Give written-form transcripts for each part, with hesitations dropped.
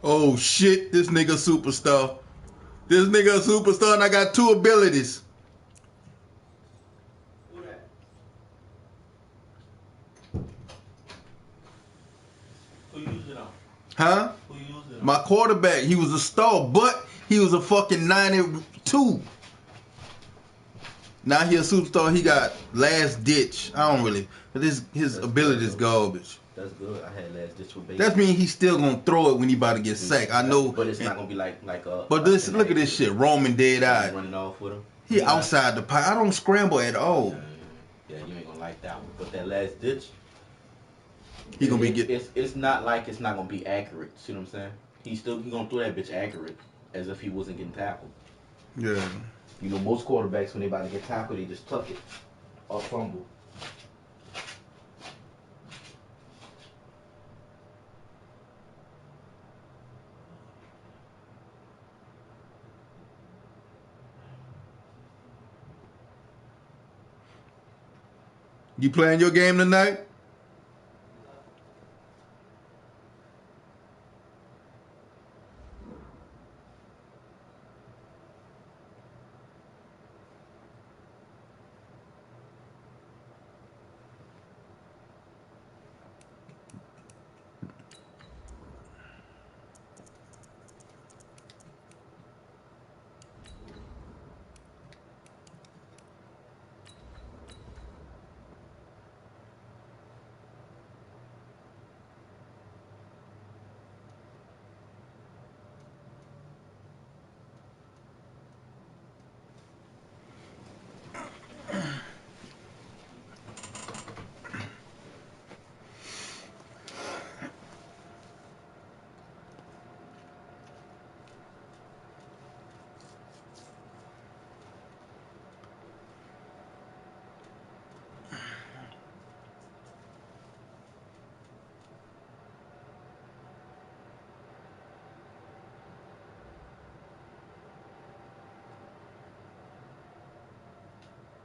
Oh shit, this nigga superstar. This nigga a superstar and I got two abilities. Who that? Who used it on? Huh? Who used it on? My quarterback, he was a star, but he was a fucking 92. Now he a superstar, he got last ditch. I don't really, but his ability is garbage. That's good. I had last ditch with bacon. That means he's still gonna throw it when he about to get sacked. I know. But it's not gonna be like a. But this, look at this shit. Roman dead eye. Running off with him. He outside the pipe. I don't scramble at all. Yeah, you ain't gonna like that one. But that last ditch, he gonna be it's not like it's not gonna be accurate. See what I'm saying? He gonna throw that bitch accurate as if he wasn't getting tackled. Yeah. You know, most quarterbacks when they about to get tackled, they just tuck it or fumble. You playing your game tonight?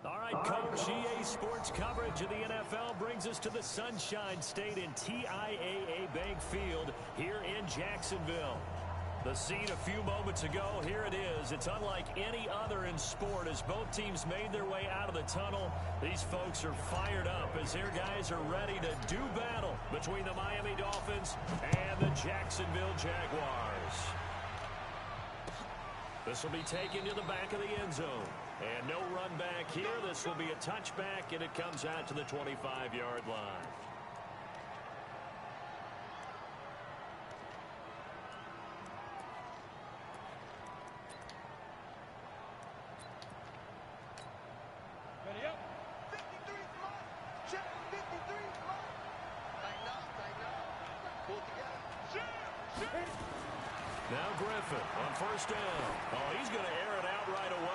All right, Coach, EA Sports coverage of the NFL brings us to the Sunshine State in TIAA Bank Field here in Jacksonville. The scene a few moments ago, here it is. It's unlike any other in sport as both teams made their way out of the tunnel. These folks are fired up as their guys are ready to do battle between the Miami Dolphins and the Jacksonville Jaguars. This will be taken to the back of the end zone. And no run back here. This will be a touchback, and it comes out to the 25-yard line. Ready up. 53 slot. Check 53 slot. Tighten up, tighten up. Pull together. Shoot. Now Griffin on first down. Oh, he's going to air it out right away.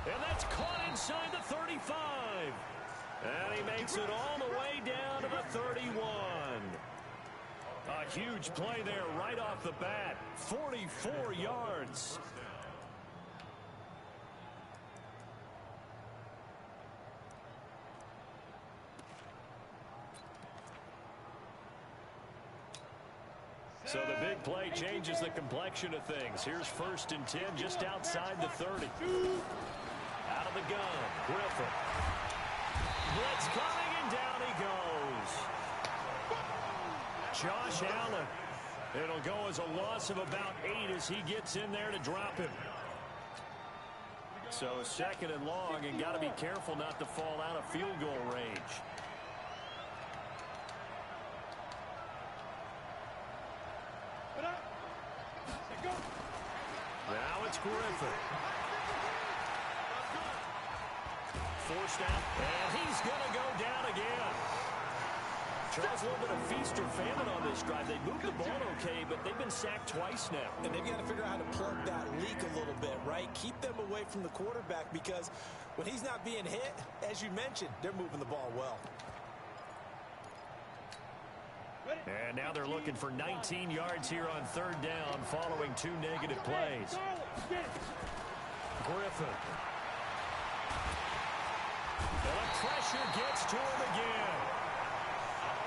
And that's caught inside the 35. And he makes it all the way down to the 31. A huge play there right off the bat. 44 yards. So the big play changes the complexion of things. Here's 1st and 10 just outside the 30. Out of the gun, Griffin. Blitz coming, and down he goes. Josh Allen. It'll go as a loss of about 8 as he gets in there to drop him. So 2nd and long, and got to be careful not to fall out of field goal range. Now it's Griffin. Forced out, and he's going to go down again. Charles, a little bit of feast or famine on this drive. They moved the ball okay, but they've been sacked twice now. And they've got to figure out how to plug that leak a little bit, right? Keep them away from the quarterback because when he's not being hit, as you mentioned, they're moving the ball well. And now they're looking for 19 yards here on 3rd down following 2 negative plays. Griffin. And the pressure gets to him again.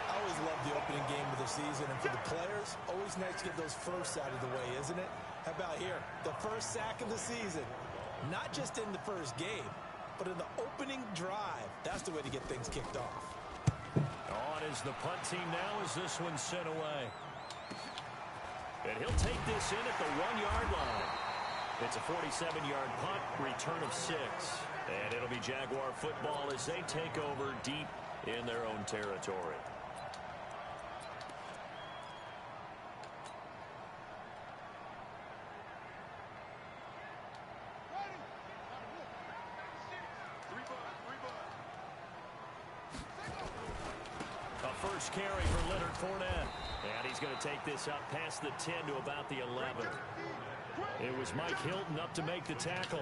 I always love the opening game of the season, and for the players, always nice to get those firsts out of the way, isn't it? How about here? The first sack of the season. Not just in the first game, but in the opening drive. That's the way to get things kicked off. On is the punt team now as this one's sent away. And he'll take this in at the 1-yard line. It's a 47-yard punt, return of 6. And it'll be Jaguar football as they take over deep in their own territory. A first carry for Leonard Fournette. And he's going to take this up past the 10 to about the 11. It was Mike Hilton up to make the tackle.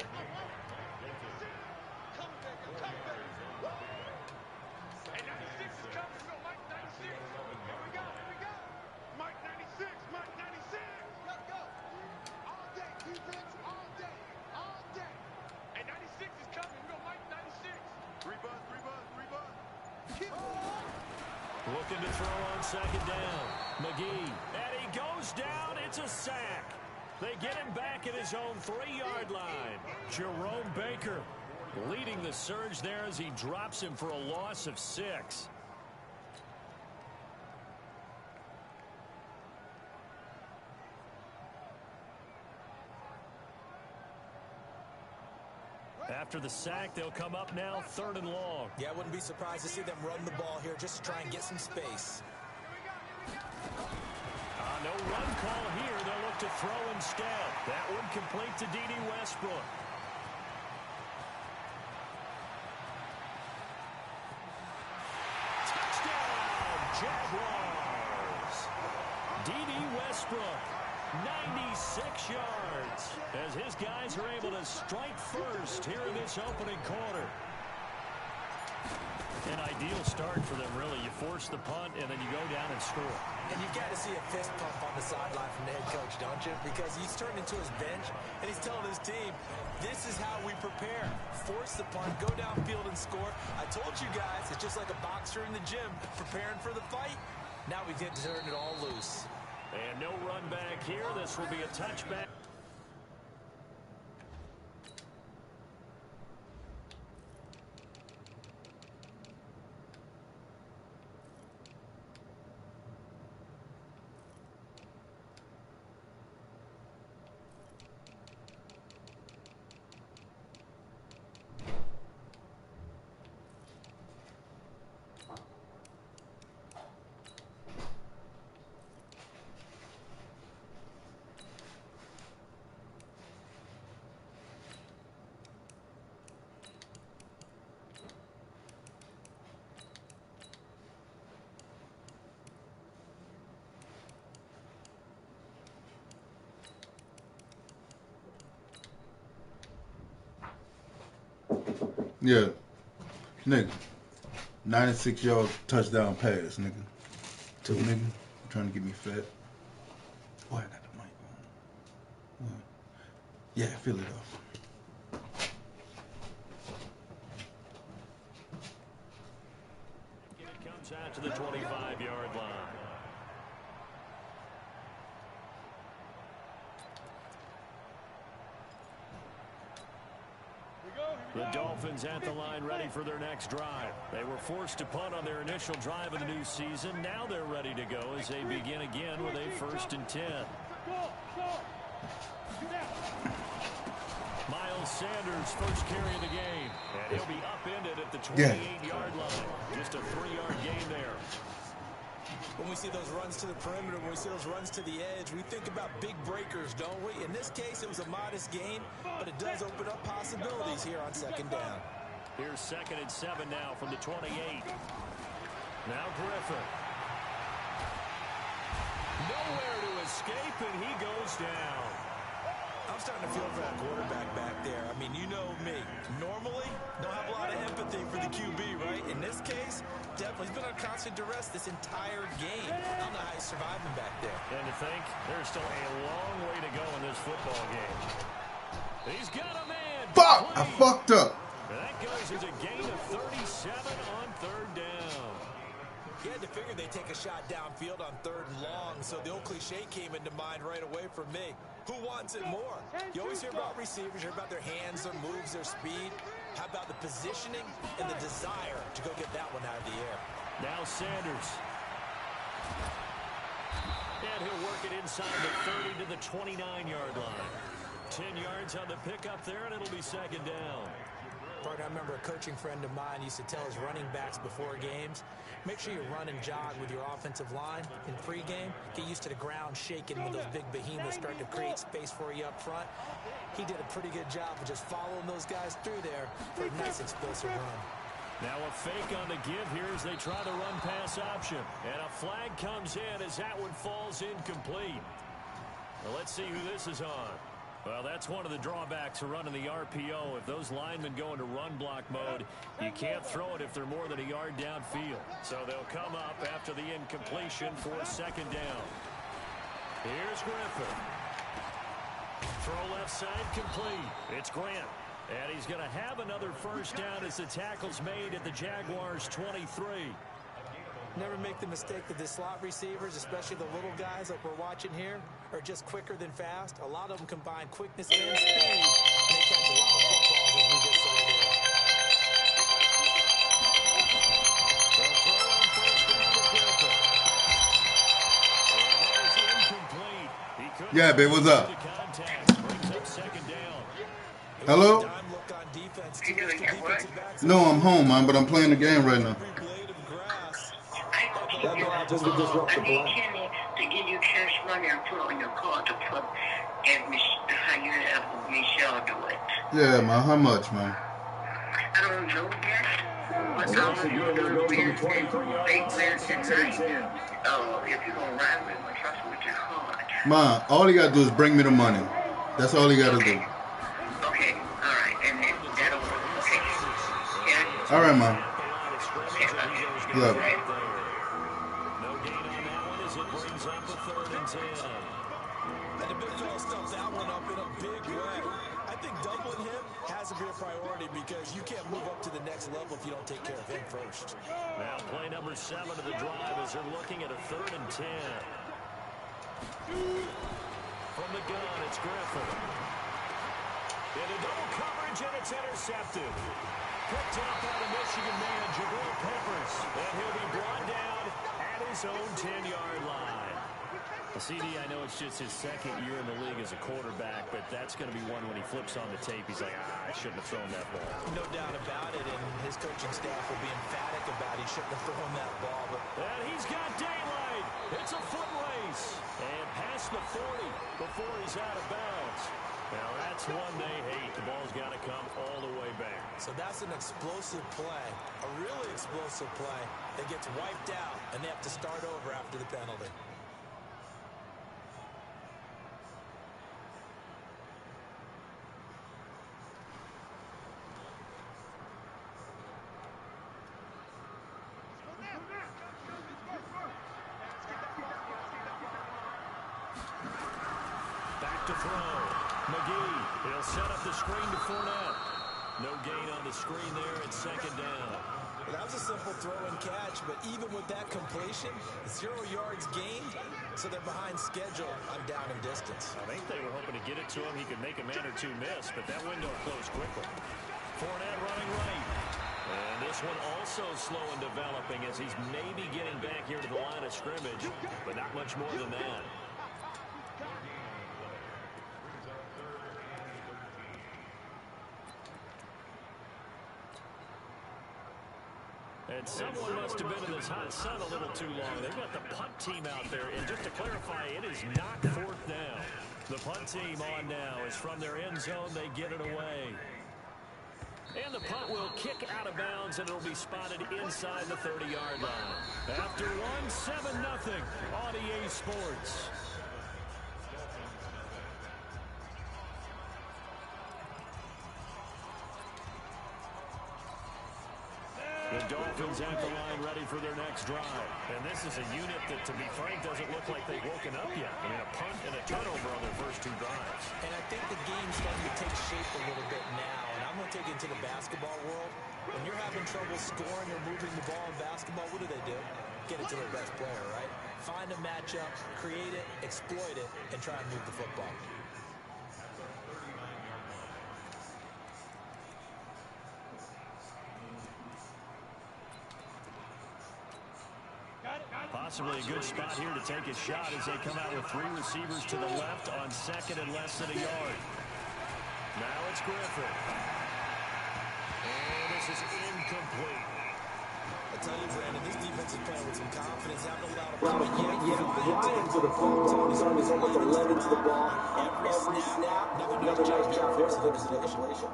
Looking to throw on second down. McGee. And he goes down. It's a sack. They get him back at his own 3-yard line. Jerome Baker leading the surge there as he drops him for a loss of 6. After the sack, they'll come up now 3rd and long. Yeah, I wouldn't be surprised to see them run the ball here just to try and get some space. No run call here. They'll look to throw instead. That one complete to D.D. Westbrook. Touchdown, Jaguars. D.D. Westbrook, 96 yards, as his guys are able to strike first here in this opening quarter. An ideal start for them, really. You force the punt, and then you go down and score. And you've got to see a fist pump on the sideline from the head coach, don't you? Because he's turned into his bench, and he's telling his team, this is how we prepare. Force the punt, go downfield and score. I told you guys, it's just like a boxer in the gym preparing for the fight. Now we get to turn it all loose. And no run back here. This will be a touchback. Yeah. Nigga. 96-yard touchdown pass, nigga. Two nigga. You trying to get me fat? Boy, I got the mic on. What? Yeah, fill it up. It comes out to the 25-yard line. The Dolphins at the line ready for their next drive. They were forced to punt on their initial drive of the new season. Now they're ready to go as they begin again with a 1st and 10. Miles Sanders, first carry of the game. And he'll be upended at the 28-yard line. Just a 3-yard gain there. When we see those runs to the perimeter, when we see those runs to the edge, we think about big breakers, don't we? In this case, it was a modest gain, but it does open up possibilities here on 2nd down. Here's 2nd and 7 now from the 28. Now Griffin. Nowhere to escape, and he goes down. I'm starting to feel for that quarterback back there. I mean, you know me. Normally, don't have a lot of empathy for the QB, right? In this case, definitely. He's been on constant duress this entire game. I don't know how he's surviving back there. And to think, there's still a long way to go in this football game. He's got a man. Fuck! I fucked up. That goes as a gain of 37 on 3rd down. He had to figure they'd take a shot downfield on 3rd and long, so the old cliche came into mind right away for me. Who wants it more? You always hear about receivers, you hear about their hands, their moves, their speed. How about the positioning and the desire to go get that one out of the air? Now Sanders. And he'll work it inside the 30 to the 29-yard line. 10 yards on the pickup there, and it'll be 2nd down. Partner, I remember a coaching friend of mine used to tell his running backs before games, make sure you run and jog with your offensive line in pregame. Get used to the ground shaking when those big behemoths start to create space for you up front. He did a pretty good job of just following those guys through there for a nice explosive run. Now a fake on the give here as they try the run-pass option. And a flag comes in as that one falls incomplete. Well, let's see who this is on. Well, that's one of the drawbacks of running the RPO. If those linemen go into run block mode, you can't throw it if they're more than a yard downfield. So they'll come up after the incompletion for 2nd down. Here's Griffin. Throw left side complete. It's Grant. And he's going to have another 1st down as the tackle's made at the Jaguars' 23. Never make the mistake that the slot receivers, especially the little guys like we're watching here, are just quicker than fast. A lot of them combine quickness and speed, and they catch a lot of footballs, as we just saw there. They'll throw on 1st down to Griffin. And that is incomplete. He couldn't Yeah, babe, what's up? contact. Brings up 2nd down. Hello? Time look on defense. Two extra defensive backs. No, I'm home, man, but I'm playing the game right now. Every blade of grass. I need Kenny to give you cash money and put on your card to put how you have Michelle do it. Yeah, man, how much, man? I don't know yet. What else are you doing Wednesday? Late Wednesday night. Oh, if you're going to ride with me, trust me with your card. Man, all you gotta do is bring me the money. That's all you gotta do. Okay, all right. And then that'll work. Okay. Yeah. All right, man. Yeah. Love it. No gain on that one as it brings up a 3rd and 10. And the big fella stuffed that one up in a big way. I think doubling him has to be a priority because you can't move up to the next level if you don't take care of him first. Now play number 7 of the drive as they're looking at a 3rd and 10. From the gun, it's Griffin. Into double coverage, and it's intercepted. Picked up by the Michigan man, Jabril Peppers. And he'll be brought down at his own 10-yard line. CD, I know it's just his 2nd year in the league as a quarterback, but that's going to be one when he flips on the tape. He's like, I shouldn't have thrown that ball. No doubt about it, and his coaching staff will be emphatic about he shouldn't have thrown that ball. But And he's got daylight. It's a foot race. And past the 40 before he's out of bounds. Now that's one they hate. The ball's got to come all the way back. so that's an explosive play, a really explosive play that gets wiped out, and they have to start over after the penalty. Back to throw. McGee. He'll set up the screen to Fournette. No gain on the screen there at 2nd down. Well, that was a simple throw and catch, but even with that completion, 0 yards gained, so they're behind schedule on down and distance. I think they were hoping to get it to him. He could make a man or two miss, but that window closed quickly. Fournette running right. And this one also slow in developing as he's maybe getting back here to the line of scrimmage, but not much more than that. And someone must have been in this hot sun a little too long. They've got the punt team out there. And just to clarify, it is not 4th down. The punt team on now is from their end zone. They get it away. And the punt will kick out of bounds, and it'll be spotted inside the 30-yard line. After one, 7-0 on EA Sports. The Dolphins at the line ready for their next drive. And this is a unit that, to be frank, doesn't look like they've woken up yet. I mean, a punt and a turnover on their first 2 drives. And I think the game's starting to take shape a little bit now. And I'm going to take it to the basketball world. When you're having trouble scoring or moving the ball in basketball, what do? get it to their best player, right? Find a matchup, create it, exploit it, and try and move the football. Possibly a good spot here to take a shot as they come out with 3 receivers to the left on 2nd and less than a yard. Now it's Griffin. And this is incomplete. I tell you, Brandon, this defense is playing with some confidence. Haven't allowed a point yet. Flying to the ball. Time is almost 11 to the ball. Every snap. Another nice job there for the completion.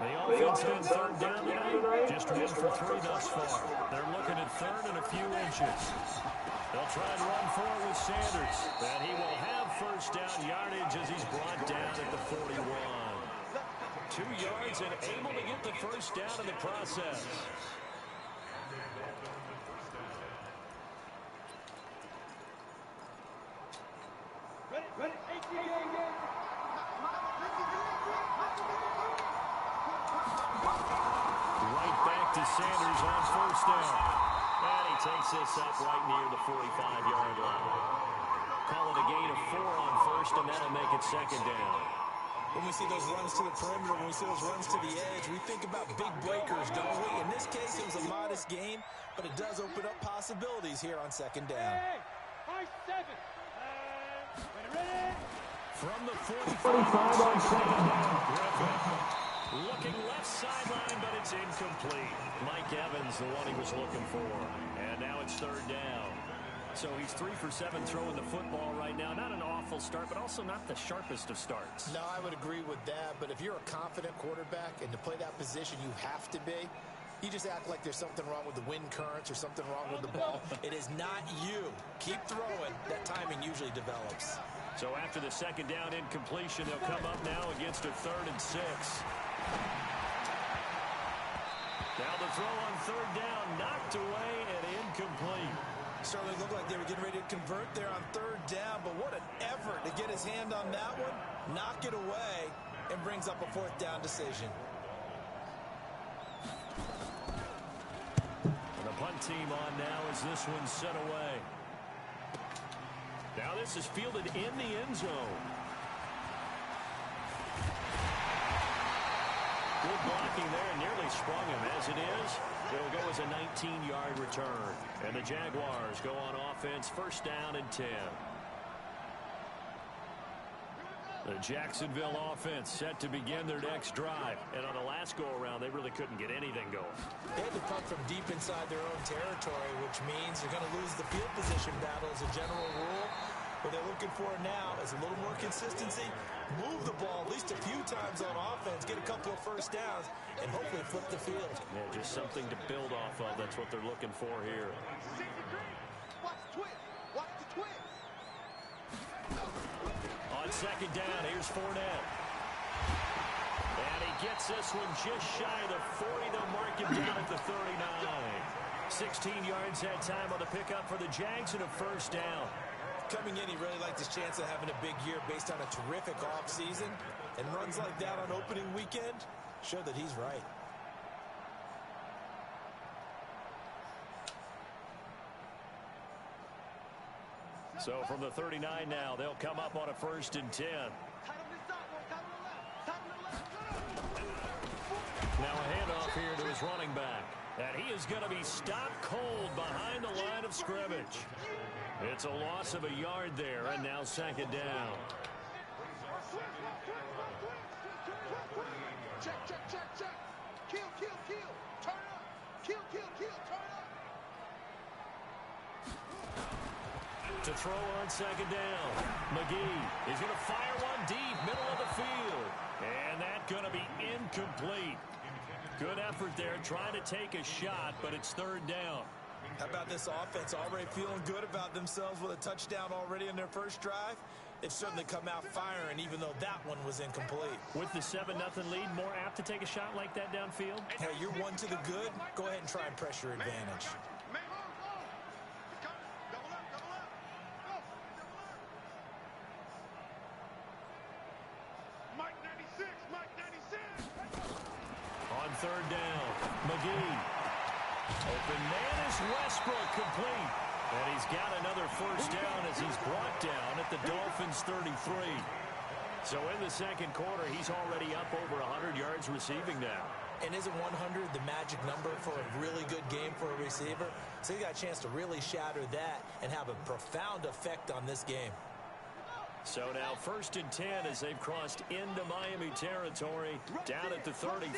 The offense on 3rd down tonight, just 1 for 3 thus far. They're looking at 3rd and a few inches. They'll try and run forward with Sanders. And he will have 1st down yardage as he's brought down at the 41. 2 yards and able to get the 1st down in the process. Ready. Right back to Sanders on 1st down. And he takes this up right near the 45-yard line. Call it a gain of 4 on 1st, and that'll make it 2nd down. When we see those runs to the perimeter, when we see those runs to the edge, we think about big breakers, don't we? In this case, it was a modest gain, but it does open up possibilities here on 2nd down. High 7. Ready. From the 45 on 2nd down, Griffin. Looking left sideline, but it's incomplete. Mike Evans, the one he was looking for. And now it's 3rd down. So he's 3 for 7 throwing the football right now. Not an awful start, but also not the sharpest of starts. No, I would agree with that. But if you're a confident quarterback and to play that position, you have to be. You just act like there's something wrong with the wind currents or something wrong with the ball. It is not you. Keep throwing. That timing usually develops. So after the 2nd down incompletion, they'll come up now against a 3rd and 6. Now the throw on 3rd down, knocked away and incomplete. Certainly looked like they were getting ready to convert there on 3rd down, but what an effort to get his hand on that one, knock it away, and brings up a 4th down decision. And the punt team on now as this one's set away. Now this is fielded in the end zone. Good blocking there, nearly sprung him. As it is, it'll go as a 19-yard return. And the Jaguars go on offense, 1st down and 10. The Jacksonville offense set to begin their next drive. And on the last go-around, they really couldn't get anything going. They had to punt from deep inside their own territory, which means they're going to lose the field position battle as a general rule. What they're looking for now is a little more consistency, move the ball at least a few times on offense, get a couple of 1st downs, and hopefully flip the field. Yeah, just something to build off of. That's what they're looking for here. Watch the twist. Watch the twist. On 2nd down, here's Fournette. And he gets this one just shy of the 40. They'll mark him down at the 39. 16 yards that time on the pickup for the Jags and a 1st down. Coming in, he really liked his chance of having a big year based on a terrific offseason. And runs like that on opening weekend show that he's right. So from the 39 now, they'll come up on a 1st and 10. Now a handoff here to his running back. And he is going to be stopped cold behind the line of scrimmage. It's a loss of a yard there, and now 2nd down. Check. Kill. Turn up. Kill. Turn up. To throw on 2nd down. McGee is going to fire one deep, middle of the field. And that's going to be incomplete. Good effort there, trying to take a shot, but it's 3rd down. How about this offense already feeling good about themselves with a touchdown already in their 1st drive? They've certainly come out firing, even though that one was incomplete. With the 7-0 lead, more apt to take a shot like that downfield? Hey, you're 1 to the good. Go ahead and try and press your advantage. On third down. McGee. Open man is Westbrook, complete. And he's got another first down as he's brought down at the Dolphins' 33. So in the second quarter, he's already up over 100 yards receiving now. And isn't 100 the magic number for a really good game for a receiver? So he got a chance to really shatter that and have a profound effect on this game. So now 1st and 10 as they've crossed into Miami territory, down at the 33.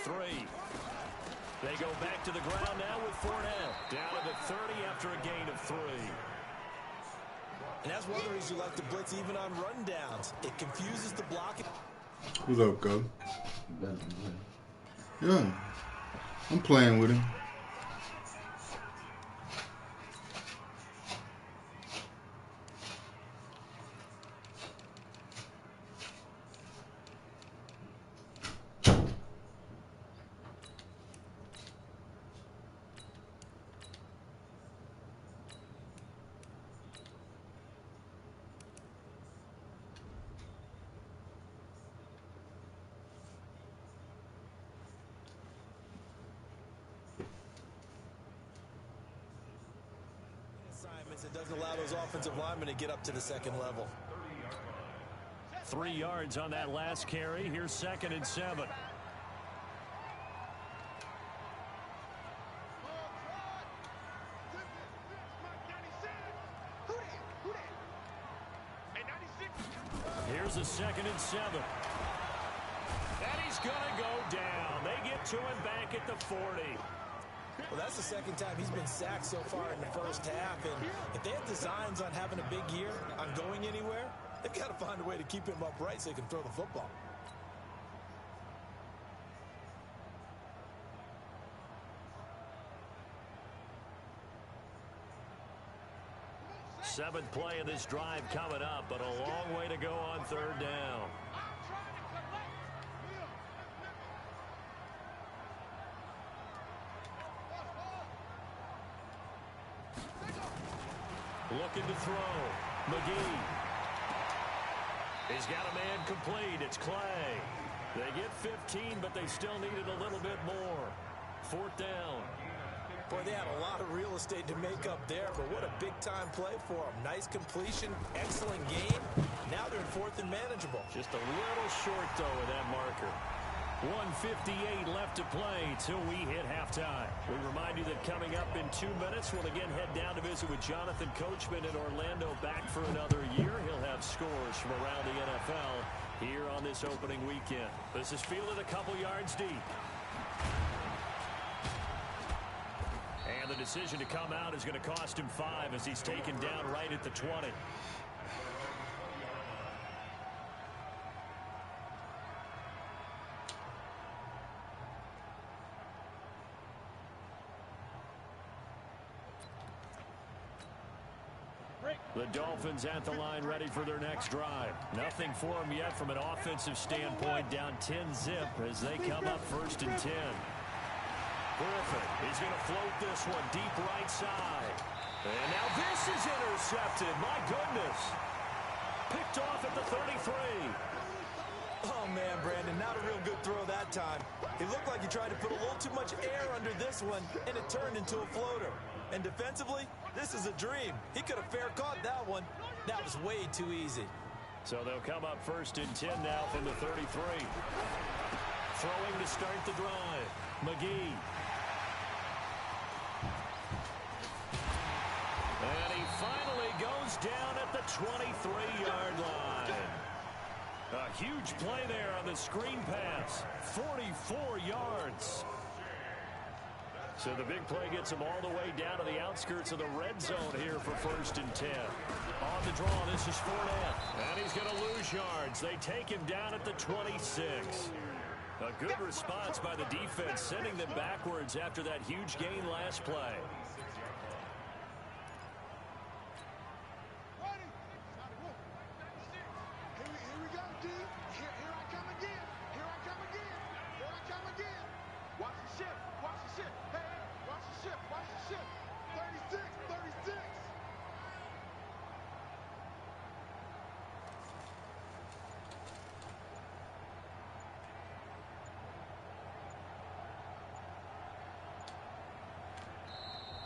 They go back to the ground now with Fournette. Down at the 30 after a gain of 3. And that's one of the reasons you like to blitz even on rundowns. It confuses the blocking. What's up, Cub? Yeah, I'm playing with him. It doesn't allow those offensive linemen to get up to the second level. 3 yards on that last carry. Here's 2nd and 7. Here's a 2nd and 7. And he's going to go down. They get to him back at the 40. Well, that's the second time he's been sacked so far in the first half. And if they have designs on having a big year, on going anywhere, they've got to find a way to keep him upright so he can throw the football. Seventh play of this drive coming up, but a long way to go on 3rd down. Looking to throw. McGee. He's got a man complete. It's Clay. They get 15, but they still needed a little bit more. 4th down. Boy, they had a lot of real estate to make up there, but what a big-time play for them. Nice completion, excellent game. Now they're in 4th and manageable. Just a little short, though, of that marker. 1:58 left to play till we hit halftime. We remind you that coming up in 2 minutes, we'll again head down to visit with Jonathan Coachman in Orlando, back for another year. He'll have scores from around the NFL here on this opening weekend. This is fielded a couple yards deep. And the decision to come out is going to cost him 5 as he's taken down right at the 20. The Dolphins at the line ready for their next drive. Nothing for them yet from an offensive standpoint, down 10-zip as they come up 1st and 10. Griffin, he's going to float this one deep right side. And now this is intercepted. My goodness. Picked off at the 33. Oh, man, Brandon, not a real good throw that time. It looked like he tried to put a little too much air under this one, and it turned into a floater. And defensively, this is a dream. He could have fair caught that one. That was way too easy. So they'll come up 1st and 10 now from the 33. Throwing to start the drive. McGee. And he finally goes down at the 23-yard line. A huge play there on the screen pass. 44 yards. So the big play gets him all the way down to the outskirts of the red zone here for 1st and 10. On the draw, this is Fournette. And he's going to lose yards. They take him down at the 26. A good response by the defense, sending them backwards after that huge gain last play.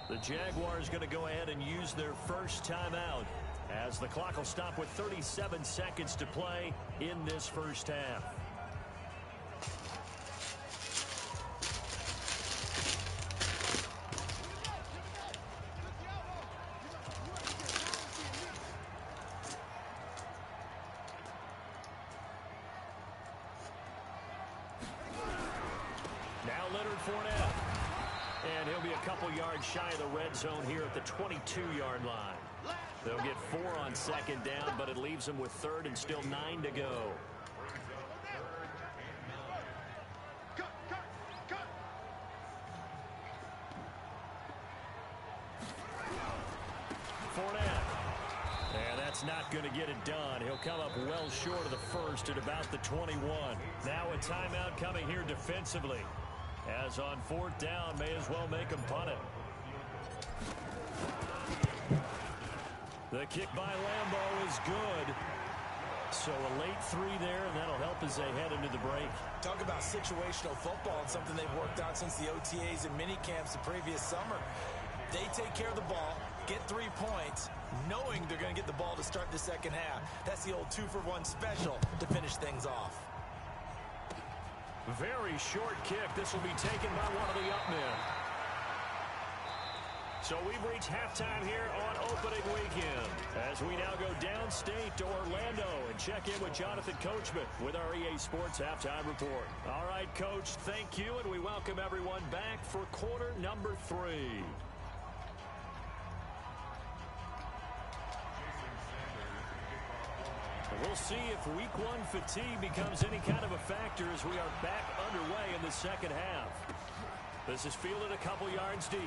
The Jaguars going to go ahead and use their first timeout as the clock will stop with 37 seconds to play in this first half. Now Leonard Fournette. And he'll be a couple yards shy of the red zone here at the 22-yard line. They'll get 4 on second down, but it leaves them with third and still 9 to go. Fournette. And that's not going to get it done. He'll come up well short of the first at about the 21. Now a timeout coming here defensively. As on 4th down, may as well make him punt it. The kick by Lambeau is good. So a late 3 there, and that'll help as they head into the break. Talk about situational football and something they've worked out since the OTAs and mini camps the previous summer. They take care of the ball, get 3 points, knowing they're going to get the ball to start the second half. That's the old 2-for-1 special to finish things off. Very short kick. This will be taken by one of the up men. So we've reached halftime here on opening weekend as we now go downstate to Orlando and check in with Jonathan Coachman with our EA Sports Halftime Report. All right, Coach, thank you, and we welcome everyone back for quarter number 3. We'll see if week 1 fatigue becomes any kind of a factor as we are back underway in the second half. This is fielded a couple yards deep.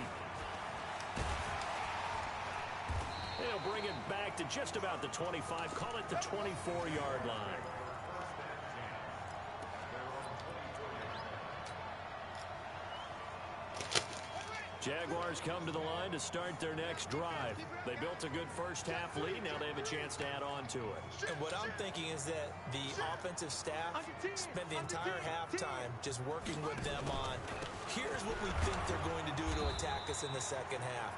They'll bring it back to just about the 25, call it the 24-yard line. Jaguars come to the line to start their next drive. They built a good first half lead. Now they have a chance to add on to it. And what I'm thinking is that the offensive staff spent the entire halftime just working with them on, here's what we think they're going to do to attack us in the second half.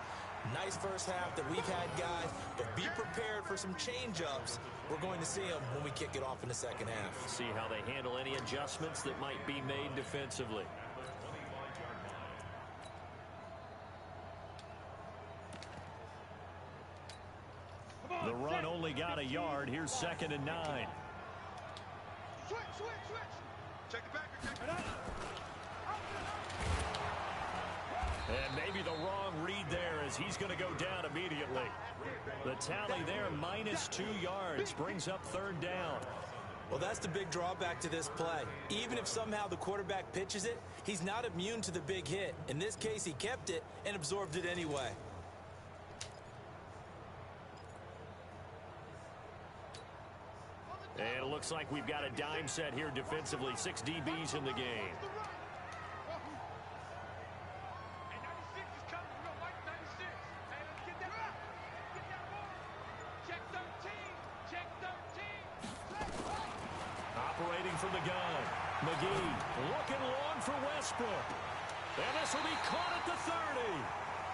Nice first half that we've had, guys, but be prepared for some change-ups. We're going to see them when we kick it off in the second half. See how they handle any adjustments that might be made defensively. The run only got a yard. Here's 2nd and 9. Switch. Check it back. And maybe the wrong read there as he's going to go down immediately. The tally there, -2 yards, brings up 3rd down. Well, that's the big drawback to this play. Even if somehow the quarterback pitches it, he's not immune to the big hit. In this case, he kept it and absorbed it anyway. And it looks like we've got a dime set here defensively. 6 DBs in the game. Operating from the gun. McGee looking long for Westbrook. And this will be caught at the 30.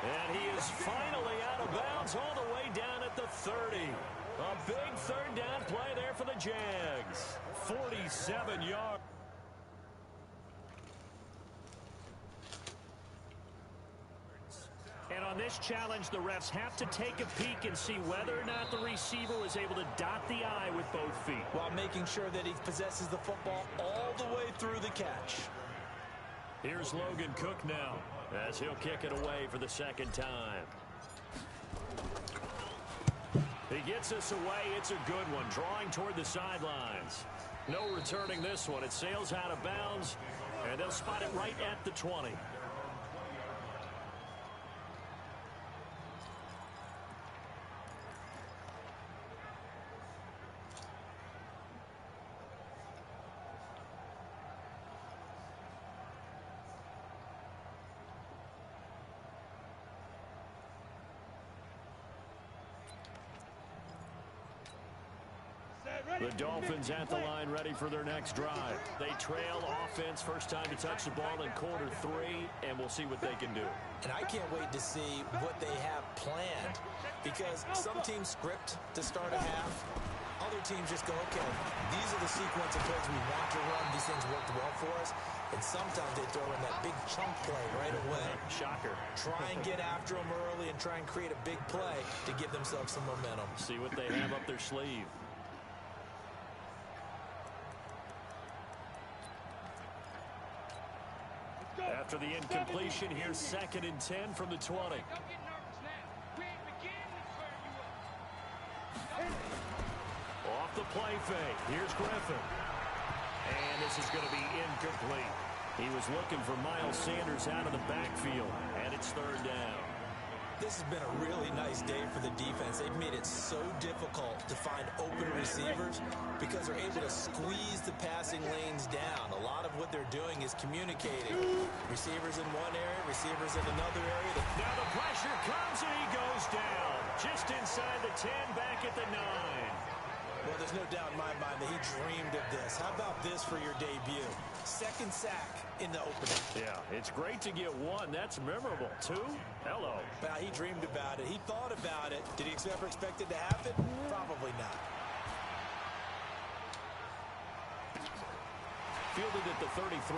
And he is finally out of bounds all the way down at the 30. A big 3rd down play there for the Jags. 47 yards. And on this challenge, the refs have to take a peek and see whether or not the receiver was able to dot the I with both feet, while making sure that he possesses the football all the way through the catch. Here's Logan Cook now as he'll kick it away for the 2nd time. He gets us away. It's a good one, drawing toward the sidelines. No returning this one. It sails out of bounds, and they'll spot it right at the 20. The Dolphins at the line ready for their next drive. They trail offense, first time to touch the ball in quarter 3, and we'll see what they can do. And I can't wait to see what they have planned, because some teams script to start a half. Other teams just go, okay, these are the sequence of plays we want to run. These things worked well for us. And sometimes they throw in that big chunk play right away. Shocker. Try and get after them early and try and create a big play to give themselves some momentum. See what they have up their sleeve. After the incompletion, here's 2nd and 10 from the 20. Don't get nervous now. We ain't beginning to clear you up. Off the play fake. Here's Griffin. And this is going to be incomplete. He was looking for Miles Sanders out of the backfield, and it's 3rd down. This has been a really nice day for the defense. They've made it so difficult to find open receivers because they're able to squeeze the passing lanes down. A lot of what they're doing is communicating. Receivers in one area, receivers in another area. Now the pressure comes, and he goes down. Just inside the 10, back at the 9. Well, there's no doubt in my mind that he dreamed of this. How about this for your debut? 2nd sack in the opening. Yeah, it's great to get 1. That's memorable. 2? Hello. Now, he dreamed about it. He thought about it. Did he ever expect it to happen? Probably not. Fielded at the 33.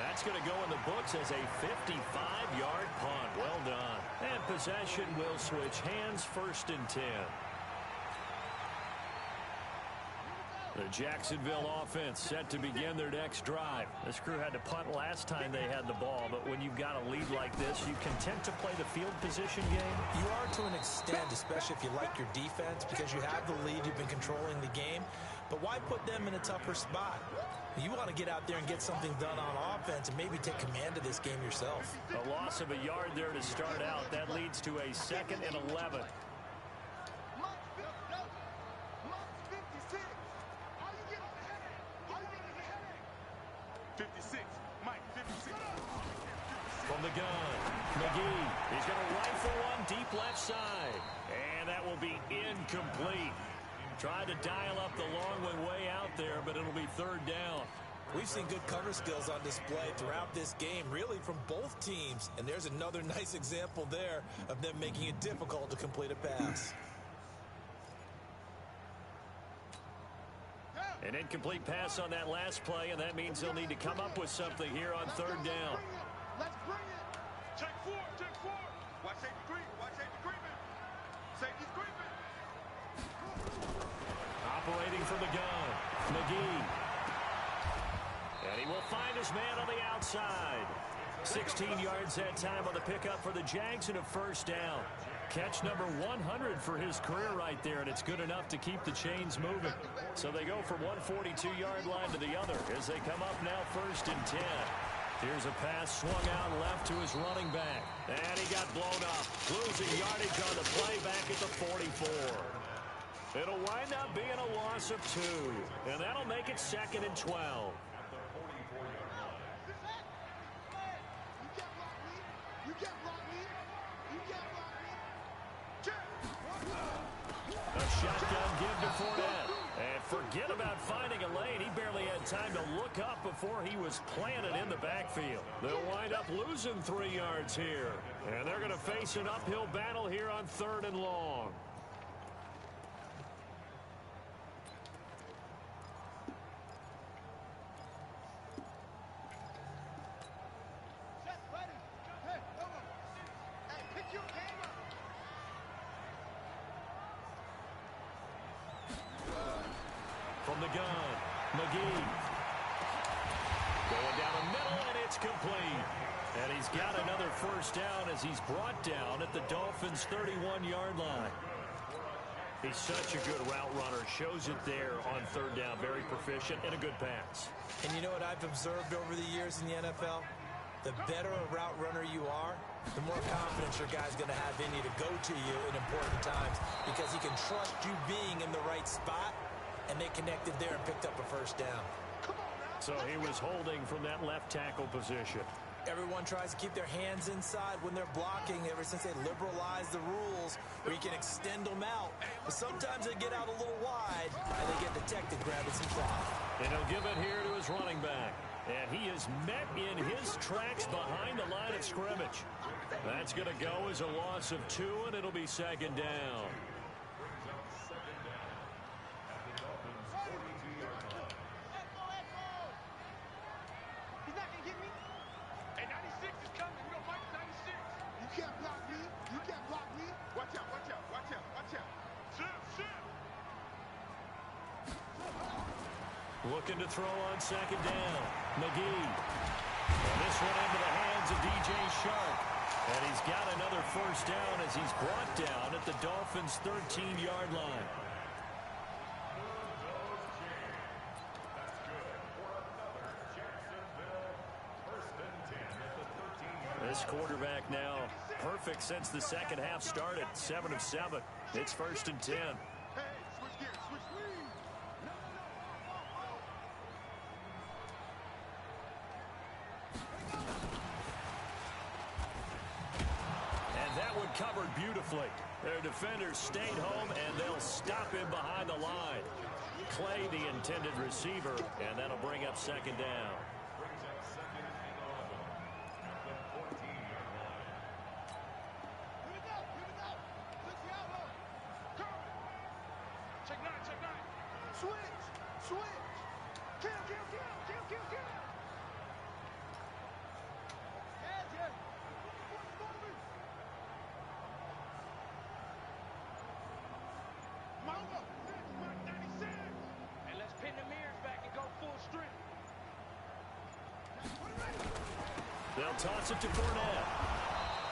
That's going to go in the books as a 55-yard punt. Well done. And possession will switch hands, 1st and 10. The Jacksonville offense set to begin their next drive. This crew had to punt last time they had the ball, but when you've got a lead like this, you content to play the field position game? You are to an extent, especially if you like your defense, because you have the lead, you've been controlling the game. But why put them in a tougher spot? You want to get out there and get something done on offense and maybe take command of this game yourself. A loss of a yard there to start out. That leads to a 2nd and 11. 56. Mike, 56. From the gun, McGee. He's going to rifle one deep left side. And that will be incomplete. Tried to dial up the long one way out there, but it'll be 3rd down. We've seen good cover skills on display throughout this game, really from both teams. And there's another nice example there of them making it difficult to complete a pass. An incomplete pass on that last play, and that means they'll need to come up with something here on 3rd down. Let's bring it. Check 4, check 4. Watch safety creep, watch safety creeping. Safety's creeping. Operating from the gun, McGee. And he will find his man on the outside. 16 yards that time on the pickup for the Jags and a 1st down. Catch number 100 for his career right there, and it's good enough to keep the chains moving. So they go from one 42-yard line to the other as they come up now 1st and 10. Here's a pass swung out left to his running back. And he got blown up, losing yardage on the play back at the 44. It'll wind up being a loss of 2, and that'll make it 2nd and 12. A shotgun give to Fournette. And forget about finding a lane. He barely had time to look up before he was planted in the backfield. They'll wind up losing 3 yards here. And they're going to face an uphill battle here on 3rd and long. From the gun, McGee. Going down the middle, and it's complete. And he's got another 1st down as he's brought down at the Dolphins' 31-yard line. He's such a good route runner. Shows it there on 3rd down. Very proficient and a good pass. And you know what I've observed over the years in the NFL? The better a route runner you are, the more confidence your guy's going to have in you to go to you in important times because he can trust you being in the right spot, and they connected there and picked up a 1st down. So he was holding from that left tackle position. Everyone tries to keep their hands inside when they're blocking ever since they liberalized the rules where you can extend them out. But sometimes they get out a little wide and they get detected grabbing some cloth. And he'll give it here to his running back. And he is met in his tracks behind the line of scrimmage. That's going to go as a loss of 2, and it'll be second down. He's not going to get me. Hey, 96 is coming. You know Mike's 96. You can't block me. You can't block me. Watch out, watch out, watch out, watch out. Shift. Looking to throw on second down. McGee. And this one into the hands of DJ Shark. And he's got another first down as he's brought down at the Dolphins' 13-yard line. This quarterback now perfect since the second half started. 7 of 7. It's 1st and 10. Hey, switch gears, switch gears. And that one covered beautifully. Their defenders stayed home, and they'll stop him behind the line. Clay, the intended receiver, and that'll bring up second down. Check nine. Switch. Kill. Yeah. Mama, Mike 96. And let's pin the mirrors back and go full strength. They'll toss it to Fournette.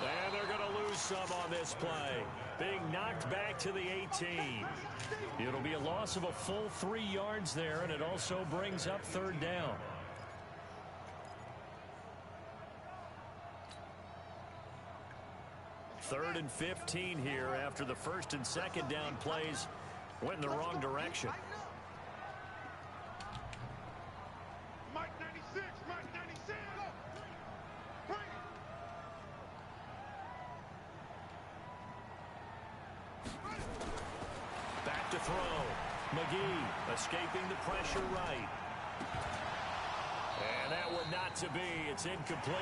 And they're going to lose some on this play. Being knocked back to the 18. It'll be a loss of a full 3 yards there, and it also brings up third down. Third and 15 here after the first and second down plays went in the wrong direction. Mike 96. Bring it. Back to throw. McGee escaping the pressure right. And that one not to be. It's incomplete.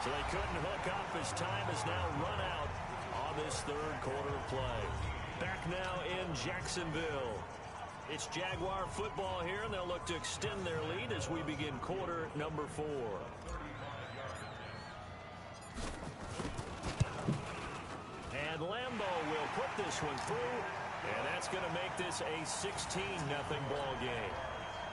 So they couldn't hook up as time has now run out on this third quarter of play. Back now in Jacksonville. It's Jaguar football here, and they'll look to extend their lead as we begin quarter number 4. And Lambeau will put this one through, and that's going to make this a 16-0 ball game.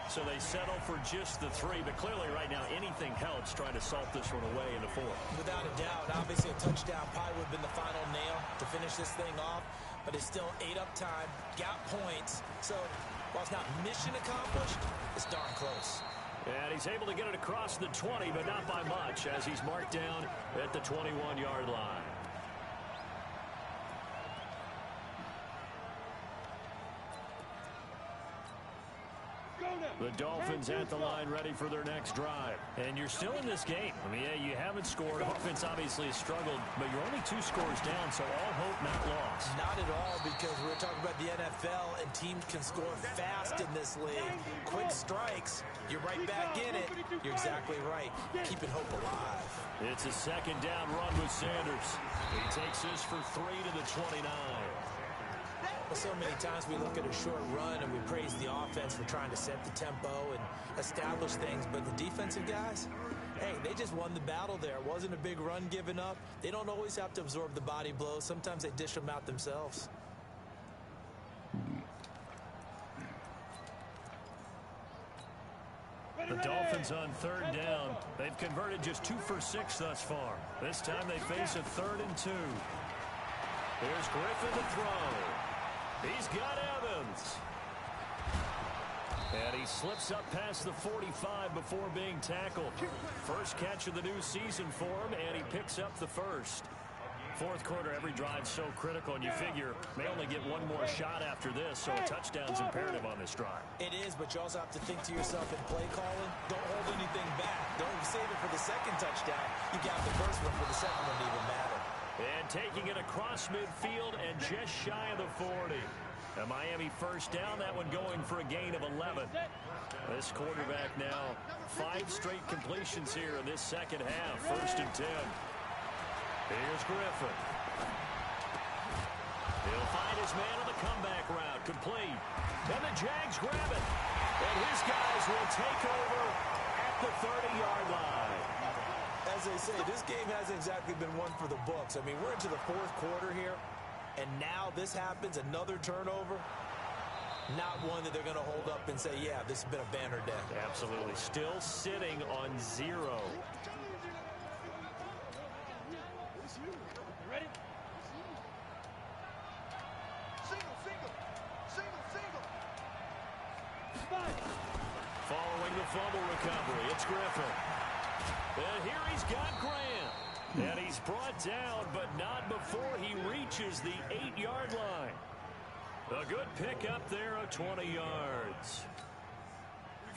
So they settle for just the 3, but clearly right now anything helps trying to salt this one away in the 4th. Without a doubt, obviously a touchdown probably would have been the final nail to finish this thing off, but it's still 8 up time, got points, so while it's not mission accomplished, it's darn close. And he's able to get it across the 20, but not by much as he's marked down at the 21-yard line. The Dolphins at the line ready for their next drive. And you're still in this game. I mean, yeah, you haven't scored. Offense obviously has struggled, but you're only 2 scores down, so all hope not lost. Not at all, because we're talking about the NFL, and teams can score fast in this league. Quick strikes, you're right back in it. You're exactly right. Keeping hope alive. It's a second down run with Sanders. He takes this for 3 to the 29. Well, so many times we look at a short run and we praise the offense for trying to set the tempo and establish things, but the defensive guys, hey, they just won the battle there. It wasn't a big run given up. They don't always have to absorb the body blows. Sometimes they dish them out themselves. The Dolphins on third down. They've converted just 2 for 6 thus far. This time they face a 3rd and 2. Here's Griffin to throw. He's got Evans. And he slips up past the 45 before being tackled. First catch of the new season for him, and he picks up the first. 4th quarter, every drive's so critical, and you figure may only get one more shot after this, so a touchdown's imperative on this drive. It is, but you also have to think to yourself in play calling, don't hold anything back. Don't save it for the the second touchdown, you got the first one for the second one to even matter. And taking it across midfield and just shy of the 40. A Miami first down, that one going for a gain of 11. This quarterback now 5 straight completions here in this second half. 1st and 10. Here's Griffin. He'll find his man on the comeback route. Complete. And the Jags grab it. And his guys will take over at the 30-yard line. As they say, this game hasn't exactly been one for the books. I mean, we're into the 4th quarter here, and now this happens, another turnover. Not one that they're going to hold up and say, yeah, this has been a banner day. Absolutely. Still sitting on 0. Ready? Single. Following the fumble recovery, it's Griffin. And here he's got Graham. And he's brought down, but not before he reaches the 8-yard line. A good pickup there of 20 yards.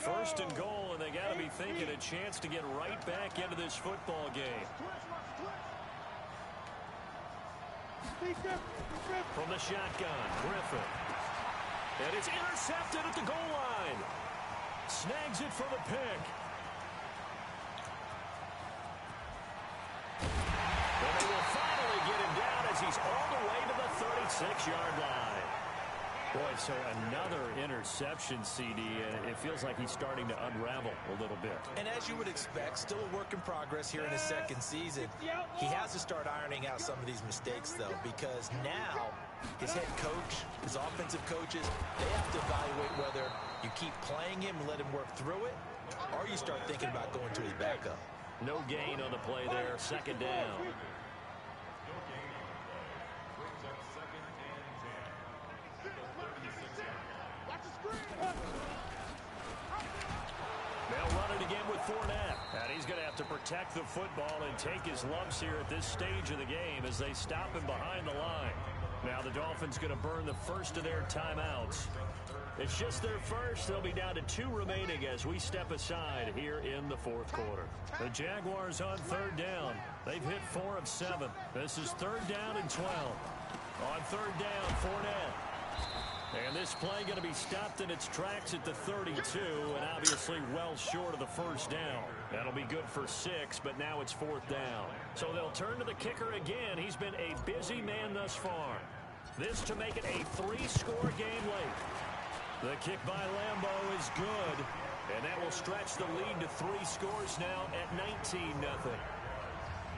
1st and goal, and they got to be thinking a chance to get right back into this football game. From the shotgun, Griffin. And it's intercepted at the goal line. Snags it for the pick. And they will finally get him down as he's all the way to the 36-yard line. Boy, so another interception, CD, and it feels like he's starting to unravel a little bit. And as you would expect, still a work in progress here in his second season. He has to start ironing out some of these mistakes, though, because now his head coach, his offensive coaches, they have to evaluate whether you keep playing him and let him work through it, or you start thinking about going to his backup. No gain on the play there, 2nd down. They'll run it again with Fournette. And he's going to have to protect the football and take his lumps here at this stage of the game as they stop him behind the line. Now the Dolphins going to burn the first of their timeouts. It's just their first. They'll be down to 2 remaining as we step aside here in the 4th quarter. The Jaguars on 3rd down. They've hit 4 of 7. This is 3rd down and 12. On 3rd down, Fournette. And this play going to be stopped in its tracks at the 32, and obviously well short of the 1st down. That'll be good for 6, but now it's 4th down. So they'll turn to the kicker again. He's been a busy man thus far. This to make it a 3-score game late. The kick by Lambeau is good, and that will stretch the lead to 3 scores now at 19-0.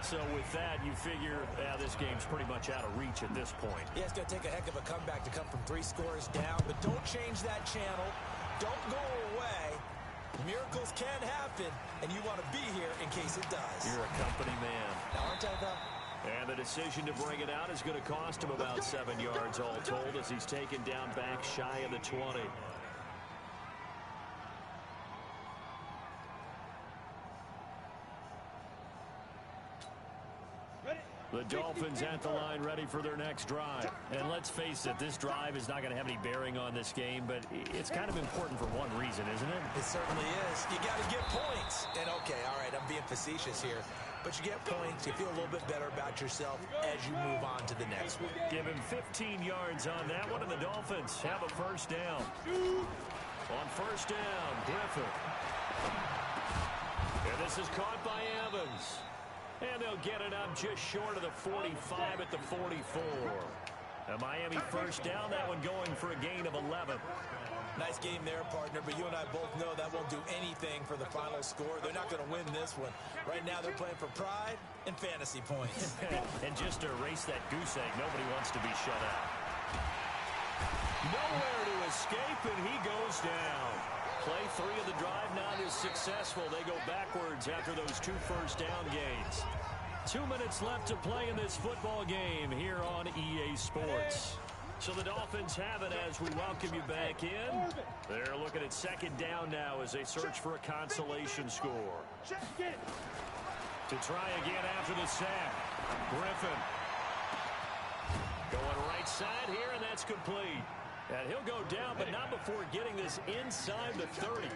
So with that, you figure this game's pretty much out of reach at this point. Yeah, it's going to take a heck of a comeback to come from 3 scores down, but don't change that channel. Don't go away. Miracles can happen, and you want to be here in case it does. You're a company man. Aren't I, though? And the decision to bring it out is going to cost him about 7 yards all told as he's taken down back shy of the 20. The Dolphins at the line ready for their next drive. And let's face it, this drive is not going to have any bearing on this game, but it's kind of important for one reason, isn't it? It certainly is. You got to get points. And okay, all right, I'm being facetious here. But you get points, you feel a little bit better about yourself as you move on to the next one. Give him 15 yards on that one, and the Dolphins have a 1st down. On 1st down, Griffin. And this is caught by Evans. And they'll get it up just short of the 45 at the 44. A Miami 1st down, that one going for a gain of 11. Nice game there, partner, but you and I both know that won't do anything for the final score. They're not going to win this one. Right now they're playing for pride and fantasy points. And just to erase that goose egg, nobody wants to be shut out. Nowhere to escape, and he goes down. Play 3 of the drive not as successful. They go backwards after those 2 1st down gains. 2 minutes left to play in this football game here on EA Sports. So the Dolphins have it as we welcome you back in. They're looking at 2nd down now as they search for a consolation score. To try again after the sack. Griffin. Going right side here, and that's complete. And he'll go down, but not before getting this inside the 30.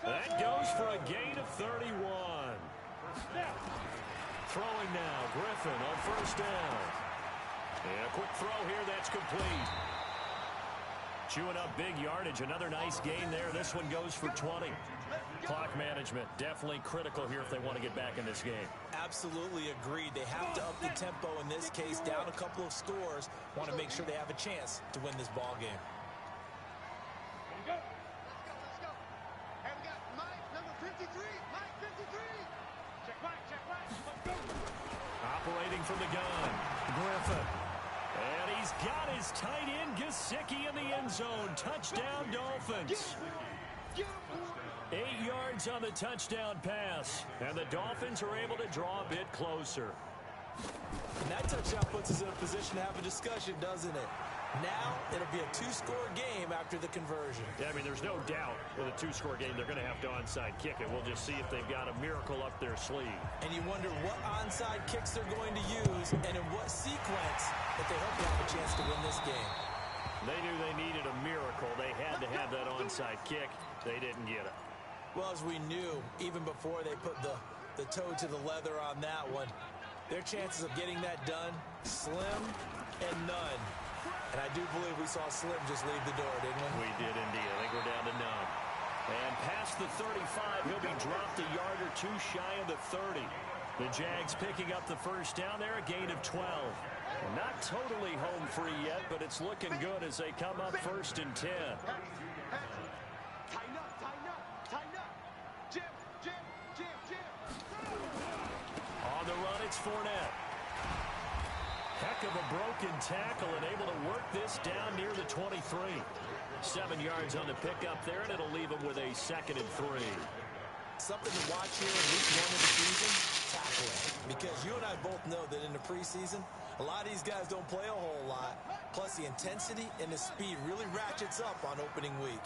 That goes for a gain of 31. throwing now. Griffin on first down. And a quick throw here. That's complete. Chewing up big yardage. Another nice gain there. This one goes for 20. Clock management definitely critical here if they want to get back in this game. Absolutely agreed. They have to up the tempo in this case, down a couple of scores. Want to make sure they have a chance to win this ball game. Let's go. And we got Mike, number 53. Mike, 53. Check right. Let's go. Operating from the gun. Griffin. And he's got his tight end, Gesicki, in the end zone. Touchdown, Dolphins. 8 yards on the touchdown pass. And the Dolphins are able to draw a bit closer. And that touchdown puts us in a position to have a discussion, doesn't it? Now it'll be a 2-score game after the conversion. Yeah, I mean, there's no doubt with a 2-score game they're going to have to onside kick it. We'll just see if they've got a miracle up their sleeve. And you wonder what onside kicks they're going to use and in what sequence that they hope to have a chance to win this game. They knew they needed a miracle. They had to have that onside kick. They didn't get it. Well, as we knew, even before they put the toe to the leather on that one, their chances of getting that done, slim and none. And I do believe we saw Slim just leave the door, didn't we? We did indeed. I think we're down to none. And past the 35, he'll be dropped a yard or two shy of the 30. The Jags picking up the first down there, a gain of 12. Not totally home free yet, but it's looking good as they come up 1st and 10. Tighten up. Jim. On the run, it's Fournette. Heck of a broken tackle and able to work this down near the 23. 7 yards on the pickup there, and it'll leave him with a 2nd and 3. Something to watch here in week 1 of the season, tackling. Because you and I both know that in the preseason, a lot of these guys don't play a whole lot. Plus, the intensity and the speed really ratchets up on opening week.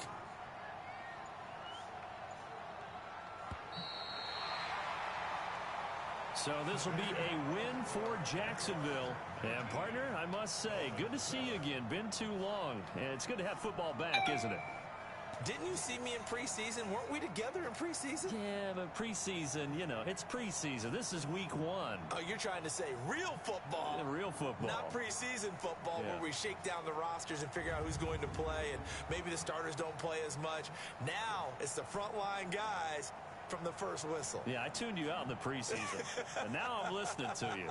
So this will be a win for Jacksonville. And, partner, I must say, good to see you again. Been too long. And it's good to have football back, isn't it? Didn't you see me in preseason? Weren't we together in preseason? Yeah, but preseason, you know, it's preseason. This is week 1. Oh, you're trying to say real football. Yeah, real football. Not preseason football where we shake down the rosters and figure out who's going to play and maybe the starters don't play as much. Now it's the frontline guys from the first whistle. Yeah, I tuned you out in the preseason. And now I'm listening to you.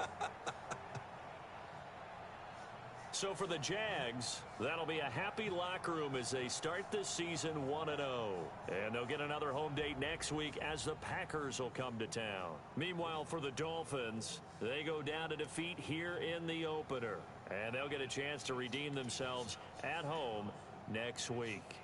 So for the Jags, that'll be a happy locker room as they start this season 1-0. And they'll get another home date next week as the Packers will come to town. Meanwhile, for the Dolphins, they go down to defeat here in the opener. And they'll get a chance to redeem themselves at home next week.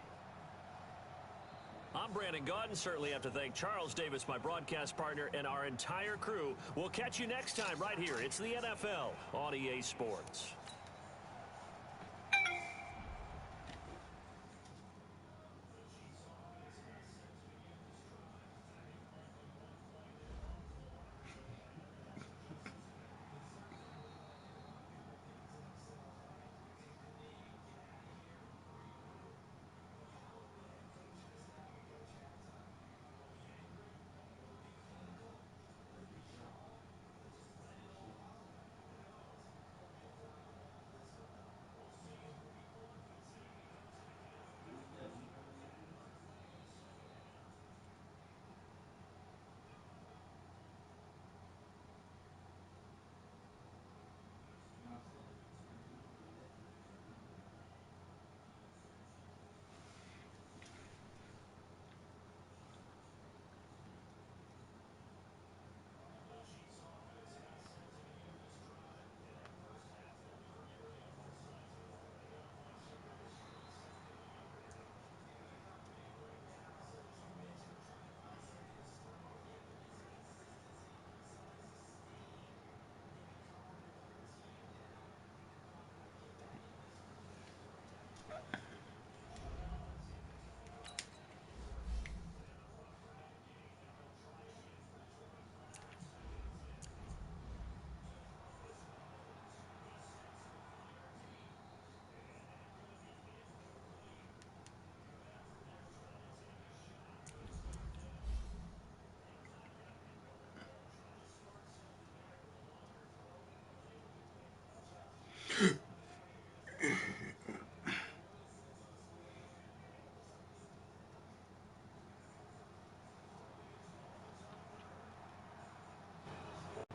I'm Brandon Gaudin. Certainly have to thank Charles Davis, my broadcast partner, and our entire crew. We'll catch you next time right here. It's the NFL on EA Sports.